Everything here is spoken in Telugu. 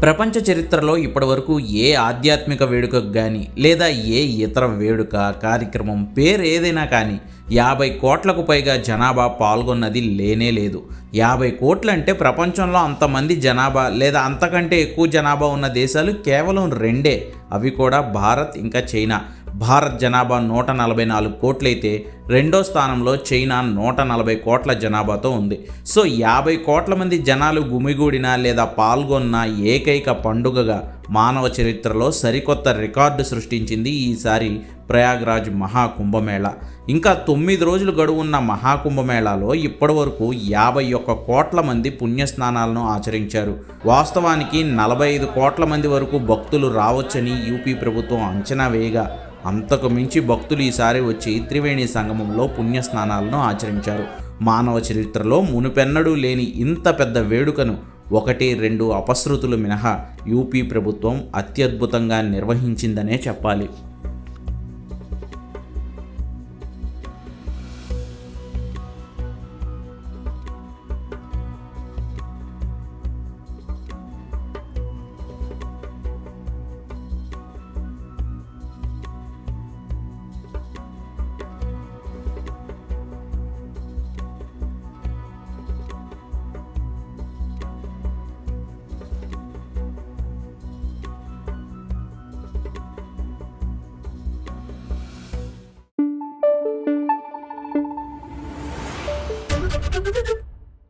ప్రపంచ చరిత్రలో ఇప్పటివరకు ఏ ఆధ్యాత్మిక వేడుకకు కానీ లేదా ఏ ఇతర వేడుక కార్యక్రమం పేరు ఏదైనా కానీ 50 కోట్లకు పైగా జనాభా పాల్గొన్నది లేనే లేదు. 50 కోట్లు అంటే ప్రపంచంలో అంతమంది జనాభా లేదా అంతకంటే ఎక్కువ జనాభా ఉన్న దేశాలు కేవలం రెండే, అవి కూడా భారత్ ఇంకా చైనా. భారత్ జనాభా 144 కోట్లయితే రెండో స్థానంలో చైనా 140 కోట్ల జనాభాతో ఉంది. సో 50 కోట్ల మంది జనాలు గుమిగూడిన లేదా పాల్గొన్న ఏకైక పండుగగా మానవ చరిత్రలో సరికొత్త రికార్డు సృష్టించింది ఈసారి ప్రయాగ్రాజ్ మహాకుంభమేళా. ఇంకా 9 రోజులు గడువున్న మహాకుంభమేళాలో ఇప్పటివరకు 51 కోట్ల మంది పుణ్యస్నానాలను ఆచరించారు. వాస్తవానికి 45 కోట్ల మంది వరకు భక్తులు రావచ్చని యూపీ ప్రభుత్వం అంచనా వేయగా అంతకు మించి భక్తులు ఈసారి వచ్చి త్రివేణి సంగమంలో పుణ్యస్నానాలను ఆచరించారు. మానవ చరిత్రలో మునుపెన్నడూ లేని ఇంత పెద్ద వేడుకను 1-2 అపశృతులు మినహా యూపీ ప్రభుత్వం అత్యద్భుతంగా నిర్వహించిందనే చెప్పాలి. Thank you.